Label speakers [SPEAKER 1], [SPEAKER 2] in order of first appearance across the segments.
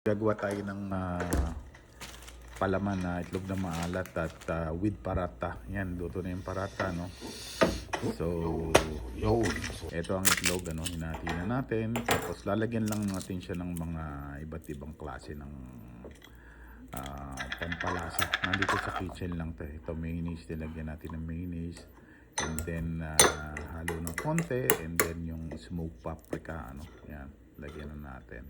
[SPEAKER 1] Gagawa tayo ng palaman na itlog na maalat at with parata. Yan, luto na yung parata, no? So, ito ang itlog, ano, hinati na natin. Tapos lalagyan lang natin siya ng mga iba't ibang klase ng pampalasa. Nandito sa kitchen lang to. Ito mayonnaise, nilagyan natin ng mayonnaise. And then halo ng konti, and then yung smoked paprika, ano, yan, lagyan na natin.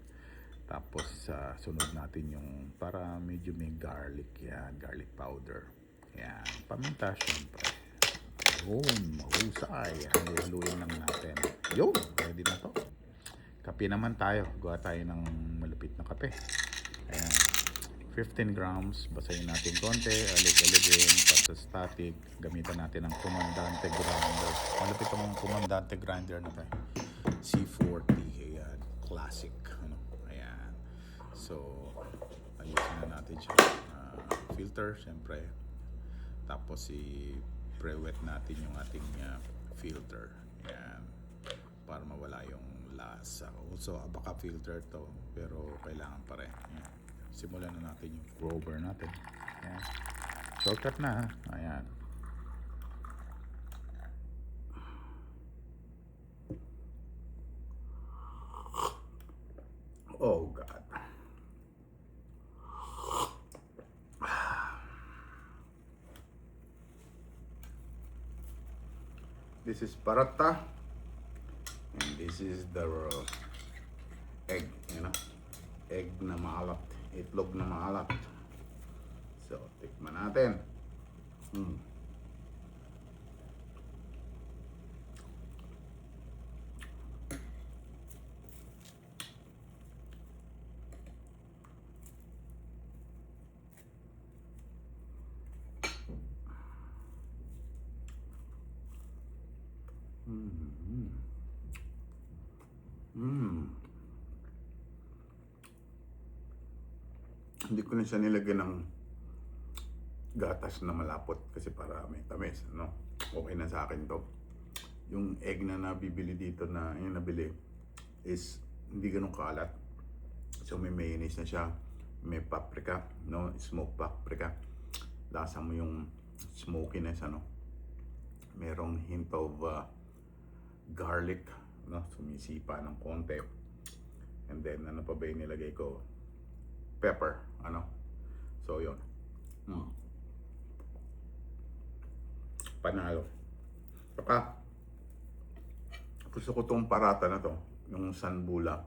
[SPEAKER 1] Tapos sunod natin yung para medyo may garlic, yan, garlic powder. Yan, paminta syempre. Yun, mahusay. Haluin lang natin. Yun, ready na to. Kape naman tayo. Gawa tayo ng malupit na kape. Ayan, 15 grams. Basahin natin konti. Alig-aligin. Para static. Gamitan natin ang Comandante grinder. Malupit ang Comandante grinder na tayo. C40. Ayan, classic. Ano? Ayan. So, ayusin na natin siya. Filter, syempre. Tapos pre-wet natin yung ating filter. Yan. Para mawala yung lasa. Also, baka filter to, pero kailangan pa rin. Yan. Simulan na natin yung rover natin. Yan. Shortcut na, ha? Ayan. Oh God. This is paratha, and this is the egg, you know, egg na maalat, itlog na maalat. So, tikman natin. Hindi ko na siya nilagyan ng gatas na malapot kasi para may tamis, no? Okay na sa akin to. Yung egg na nabibili dito na yung nabili is hindi ganun kalat. So may mayonnaise na siya, may paprika, no? Smoked paprika. Lasa mo yung smokiness, ano? Merong hint of garlic, no? Sumisipa ng konti. And then ano pa ba yung nilagay ko? Pepper, ano? So yun. Panalo. Saka gusto ko tong parata na to, yung sanbula.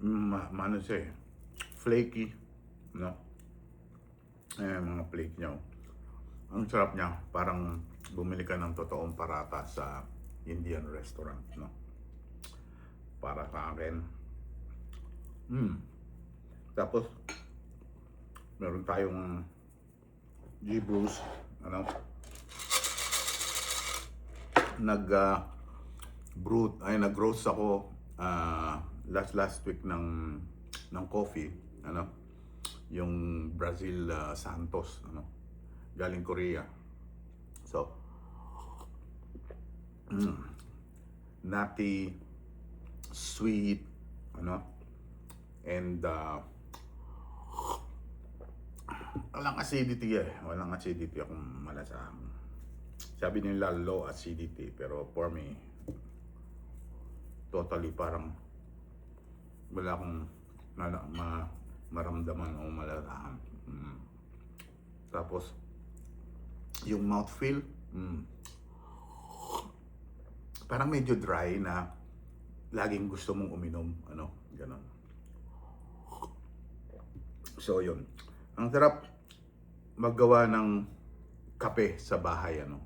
[SPEAKER 1] Ano siya, flaky, no? Mga flake niya. Ang sarap niya, parang bumili ka ng totoong parata sa Indian restaurant, no? Para sa akin. Tapos meron tayong G-Bruce, ano? Nag-roast ako last week ng coffee, ano? Yung Brazil Santos, ano? Galing Korea. So, nutty, sweet, ano? And walang acidity walang acidity akong malasang. Sabi nila low acidity, pero for me totally parang wala akong maramdaman o malalahan. Tapos yung mouthfeel, parang medyo dry na laging gusto mong uminom, ano, ganon. So yun, ang sarap maggawa ng kape sa bahay, ano,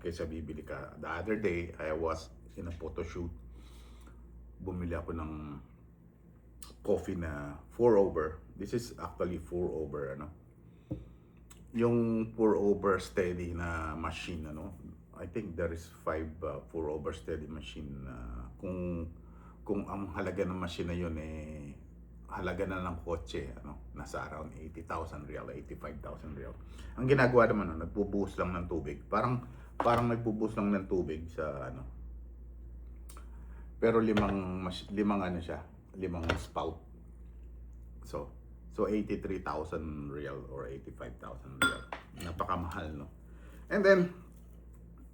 [SPEAKER 1] kaysa bibili ka. The other day, I was in a photo shoot. Bumili ako ng coffee na pour over. This is actually pour over, ano. Yung pour over steady na machine, ano. I think there is 5 pour over steady machine. Kung ang halaga ng machine na yun halaga na ng kotse, ano, nasa around 80,000 real, 85,000 real. Ang ginagawa naman, nagbubuhos lang ng tubig. Parang nagbubuhos lang ng tubig sa, ano. Pero limang ano siya, 5 spout. So 83,000 real or 85,000 real. Napakamahal, no? And then,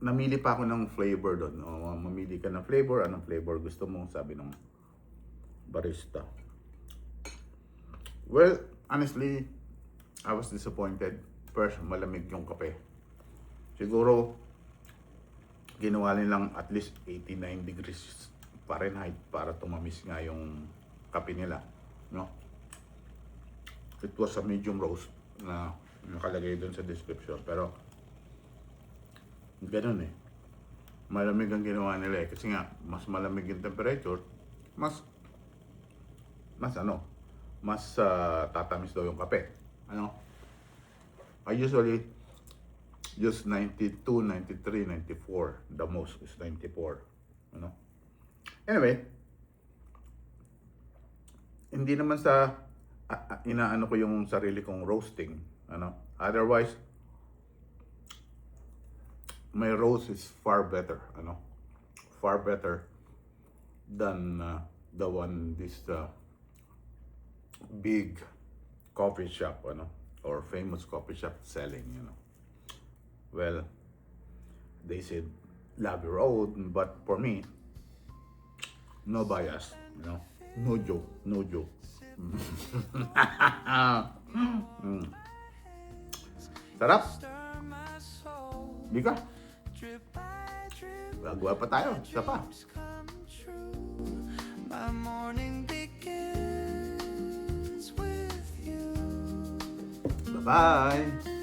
[SPEAKER 1] namili pa ako ng flavor doon. Mamili ka ng flavor. Anong flavor gusto mo? Sabi ng barista. Well, honestly, I was disappointed. First, malamig yung kape. Siguro, ginawa nilang at least 89 degrees Fahrenheit para tumamis nga yung kape nila. No? It was a medium roast na nakalagay doon sa description. Pero, ganun eh. Malamig ang ginawa nila eh. Kasi nga, mas malamig yung temperature, mas tatamis daw yung kape. Ano? I usually use 92, 93, 94. The most is 94. Ano? Anyway, hindi naman sa inaano ko yung sarili kong roasting. Ano? Otherwise, my roast is far better. Ano? Far better than the one this big coffee shop, ano, or famous coffee shop selling, you know. Well, they said love your own, but for me, no bias, you know, no joke, no joke. Sarap. Di ka? Gagawa pa tayo, isa pa. My morning begins with you. Bye-bye.